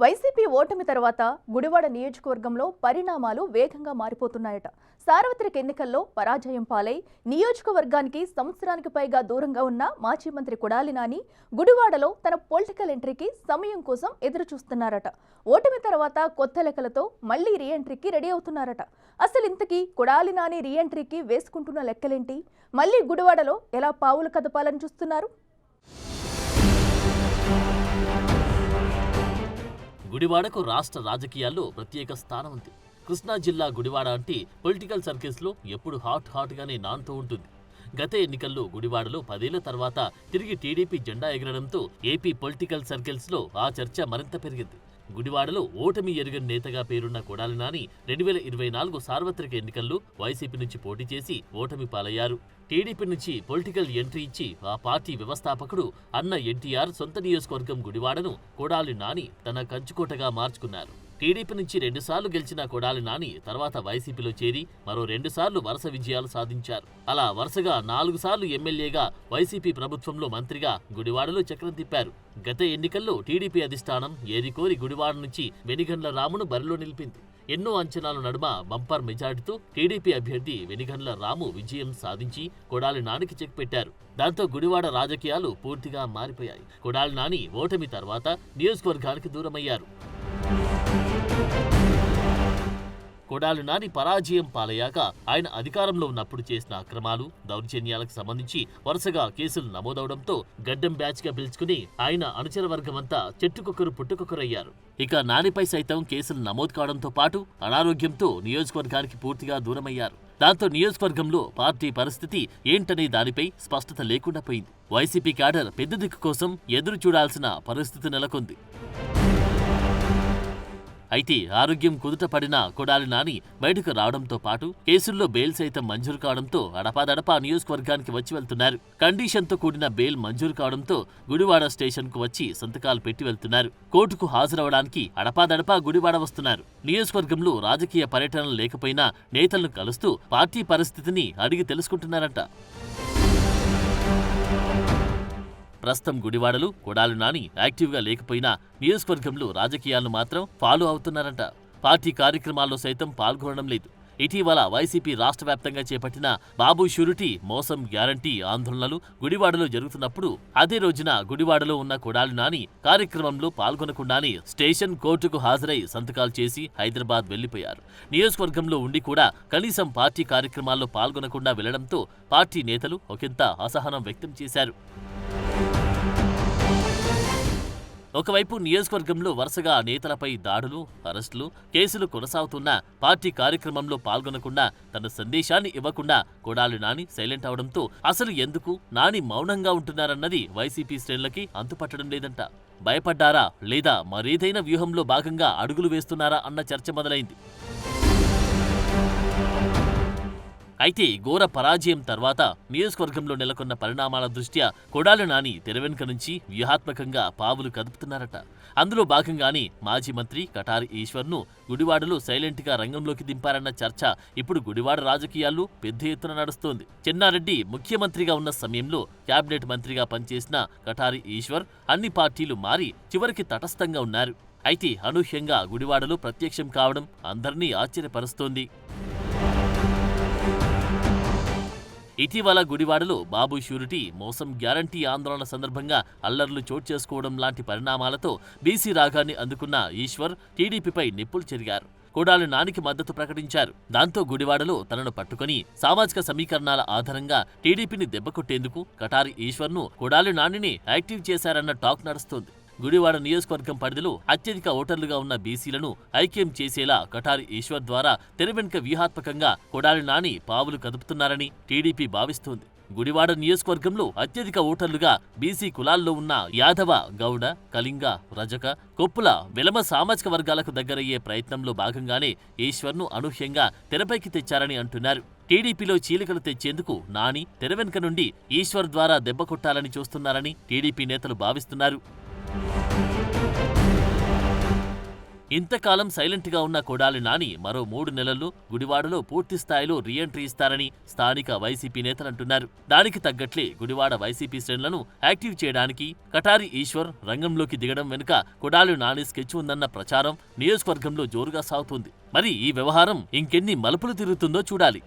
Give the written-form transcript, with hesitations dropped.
YCP ఓటమి తర్వాత గుడివాడ నియోజకవర్గంలో పరిణామాలు వేగంగా మారిపోతున్నాయట. సార్వత్రిక ఎన్నికల్లో పరాజయం పాలై నియోజకవర్గానికి సంవత్సరానికి పైగా దూరంగా ఉన్న మాజీ మంత్రి కొడాలి నాని గుడివాడలో తన పొలిటికల్ ఎంట్రీకి సమయం కోసం ఎదురు చూస్తున్నారట. ఓటమి తర్వాత కొత్త లెక్కలతో మళ్లీ రీఎంట్రీకి రెడీ అవుతున్నారట. అసలు ఇంతకీ కొడాలి నాని రీఎంట్రీకి వేసుకుంటున్న లెక్కలేంటి? మళ్లీ గుడివాడలో ఎలా పావులు కదపాలని చూస్తున్నారు? గుడివాడకు రాష్ట్ర రాజకీయాల్లో ప్రత్యేక స్థానం ఉంది. కృష్ణా జిల్లా గుడివాడ అంటే పొలిటికల్ సర్కిల్స్లో ఎప్పుడు హాట్ గానే నానుతూ ఉంటుంది. గత ఎన్నికల్లో గుడివాడలో 10 ఏళ్ల తర్వాత తిరిగి టీడీపీ జెండా ఎగరడంతో ఏపీ పొలిటికల్ సర్కిల్స్లో ఆ చర్చ మరింత పెరిగింది. గుడివాడలో ఓటమి ఎరుగని నేతగా పేరున్న కొడాలి నాని 2024 సార్వత్రిక ఎన్నికల్లో వైసీపీ నుంచి పోటీ చేసి ఓటమి పాలయ్యారు. టీడీపీ నుంచి పొలిటికల్ ఎంట్రీ ఇచ్చి ఆ పార్టీ వ్యవస్థాపకుడు అన్న ఎన్టీఆర్ సొంత నియోజకవర్గం గుడివాడను కొడాలి నాని తన కంచుకోటగా మార్చుకున్నారు. టీడీపీ నుంచి 2 సార్లు గెలిచిన కొడాలి నాని తర్వాత వైసీపీలో చేరి మరో 2 సార్లు వరుస విజయాలు సాధించారు. అలా వరుసగా 4 సార్లు ఎమ్మెల్యేగా, వైసీపీ ప్రభుత్వంలో మంత్రిగా గుడివాడలో చక్రం తిప్పారు. గత ఎన్నికల్లో టీడీపీ అధిష్టానం ఏరికోరి గుడివాడ నుంచి వెనిగండ్ల రామును బరిలో నిలిపింది. ఎన్నో అంచనాల నడుమ బంపర్ మెజార్టీతో టీడీపీ అభ్యర్థి వెనిగండ్ల రాము విజయం సాధించి కొడాలి నానికి చెక్ పెట్టారు. దాంతో గుడివాడ రాజకీయాలు పూర్తిగా మారిపోయాయి. కొడాలి నాని ఓటమి తర్వాత నియోజకవర్గానికి దూరమయ్యారు. కొడాలి నాని పరాజయం పాలయ్యాక ఆయన అధికారంలో ఉన్నప్పుడు చేసిన అక్రమాలు, దౌర్జన్యాలకు సంబంధించి వరుసగా కేసులు నమోదవడంతో గడ్డం బ్యాచ్ గా పిలుచుకుని ఆయన అనుచర వర్గమంతా చెట్టుకొక్కరు పుట్టుకొక్కరయ్యారు. ఇక నానిపై సైతం కేసులు నమోదు కావడంతో పాటు అనారోగ్యంతో నియోజకవర్గానికి పూర్తిగా దూరమయ్యారు. దాంతో నియోజకవర్గంలో పార్టీ పరిస్థితి ఏంటనే దానిపై స్పష్టత లేకుండా పోయింది. వైసీపీ క్యాడర్ పెద్ద దిక్కు కోసం ఎదురు చూడాల్సిన పరిస్థితి నెలకొంది. అయితే ఆరోగ్యం కుదుట పడిన కొడాలి నాని బయటకు రావడంతో పాటు కేసుల్లో బెయిల్ సైతం మంజూరు కావడంతో అడపాదడపా నియోజకవర్గానికి వచ్చి వెళ్తున్నారు. కండిషన్తో కూడిన బెయిల్ మంజూరు కావడంతో గుడివాడ స్టేషన్కు వచ్చి సంతకాలు పెట్టి వెళ్తున్నారు. కోర్టుకు హాజరవడానికి అడపాదడపా గుడివాడ వస్తున్నారు. నియోజకవర్గంలో రాజకీయ పర్యటనలు లేకపోయినా నేతలను కలుస్తూ పార్టీ పరిస్థితిని అడిగి తెలుసుకుంటున్నారంట. ప్రస్తుతం గుడివాడలో కొడాలి నాని యాక్టివ్గా లేకపోయినా నియోజకవర్గంలో రాజకీయాలను మాత్రం ఫాలో అవుతున్నారంట. పార్టీ కార్యక్రమాల్లో సైతం పాల్గొనడం లేదు. ఇటీవల వైసీపీ రాష్ట్ర వ్యాప్తంగా చేపట్టిన బాబు షూరిటీ మోసం గ్యారంటీ ఆందోళనలు గుడివాడలో జరుగుతున్నప్పుడు అదే రోజున గుడివాడలో ఉన్న కొడాలి నాని కార్యక్రమంలో పాల్గొనకుండానే స్టేషన్ కోర్టుకు హాజరై సంతకాలు చేసి హైదరాబాద్ వెళ్లిపోయారు. నియోజకవర్గంలో ఉండి కూడా కనీసం పార్టీ కార్యక్రమాల్లో పాల్గొనకుండా వెళ్లడంతో పార్టీ నేతలు ఒకంత అసహనం వ్యక్తం చేశారు. ఒకవైపు నియోజకవర్గంలో వరుసగా నేతలపై దాడులు, అరెస్టులు, కేసులు కొనసాగుతున్నా పార్టీ కార్యక్రమంలో పాల్గొనకుండా తన సందేశాన్ని ఇవ్వకుండా కొడాలి నాని సైలెంట్ అవడంతో అసలు ఎందుకు నాని మౌనంగా ఉంటున్నారన్నది వైసీపీ శ్రేణులకి అంతుపట్టడం లేదంట. భయపడ్డారా లేదా మరేదైనా వ్యూహంలో భాగంగా అడుగులు వేస్తున్నారా అన్న చర్చ మొదలైంది. అయితే ఘోర పరాజయం తర్వాత నియోజకవర్గంలో నెలకొన్న పరిణామాల దృష్ట్యా కొడాలి నాని తెరవెనుక నుంచి వ్యూహాత్మకంగా పావులు కదుపుతున్నారట. అందులో భాగంగానే మాజీ మంత్రి కటారి ఈశ్వర్ను గుడివాడలో సైలెంట్గా రంగంలోకి దింపారన్న చర్చ ఇప్పుడు గుడివాడ రాజకీయాల్లో పెద్ద ఎత్తున నడుస్తోంది. చెన్నారెడ్డి ముఖ్యమంత్రిగా ఉన్న సమయంలో కేబినెట్ మంత్రిగా పనిచేసిన కటారి ఈశ్వర్ అన్ని పార్టీలు మారి చివరికి తటస్థంగా ఉన్నారు. అయితే అనూహ్యంగా గుడివాడలో ప్రత్యక్షం కావడం అందరినీ ఆశ్చర్యపరుస్తోంది. ఇటీవల గుడివాడలో బాబు షూరిటీ మోసం గ్యారంటీ ఆందోళన సందర్భంగా అల్లర్లు చోటు చేసుకోవడం లాంటి పరిణామాలతో బీసీ రాగాన్ని అందుకున్న ఈశ్వర్ టీడీపీపై నిప్పులు చెరిగారు. కొడాలి నానికి మద్దతు ప్రకటించారు. దాంతో గుడివాడలో తనను పట్టుకుని సామాజిక సమీకరణాల ఆధారంగా టీడీపీని దెబ్బకొట్టేందుకు కటారి ఈశ్వర్ను కొడాలి నానిని యాక్టివ్ చేశారన్న టాక్ నడుస్తోంది. గుడివాడ నియోజకవర్గం పరిధిలో అత్యధిక ఓటర్లుగా ఉన్న బీసీలను ఐక్యం చేసేలా కటారి ఈశ్వర్ ద్వారా తెరవెనుక వ్యూహాత్మకంగా కొడాలి నాని పావులు కదుపుతున్నారని టీడీపీ భావిస్తోంది. గుడివాడ నియోజకవర్గంలో అత్యధిక ఓటర్లుగా బీసీ కులాల్లో ఉన్న యాదవ, గౌడ, కళింగ, రజక, కొప్పుల, వెలమ సామాజిక వర్గాలకు దగ్గరయ్యే ప్రయత్నంలో భాగంగానే ఈశ్వర్ను అనూహ్యంగా తెరపైకి తెచ్చారని అంటున్నారు. టీడీపీలో చీలికలు తెచ్చేందుకు నాని తెరవెనుక నుండి ఈశ్వర్ ద్వారా దెబ్బ కొట్టాలని చూస్తున్నారని టీడీపీ నేతలు భావిస్తున్నారు. ఇంతకాలం సైలెంట్గా ఉన్న కొడాలి నాని మరో 3 నెలల్లో గుడివాడలో పూర్తి స్థాయిలో రీఎంట్రీ ఇస్తారని స్థానిక వైసీపీ నేతలంటున్నారు. దానికి తగ్గట్లే గుడివాడ వైసీపీ శ్రేణులను యాక్టివ్ చేయడానికి కటారి ఈశ్వర్ రంగంలోకి దిగడం వెనుక కొడాలి నాని స్కెచ్ ఉందన్న ప్రచారం నియోజకవర్గంలో జోరుగా సాగుతోంది. మరి ఈ వ్యవహారం ఇంకెన్ని మలుపులు తిరుగుతుందో చూడాలి.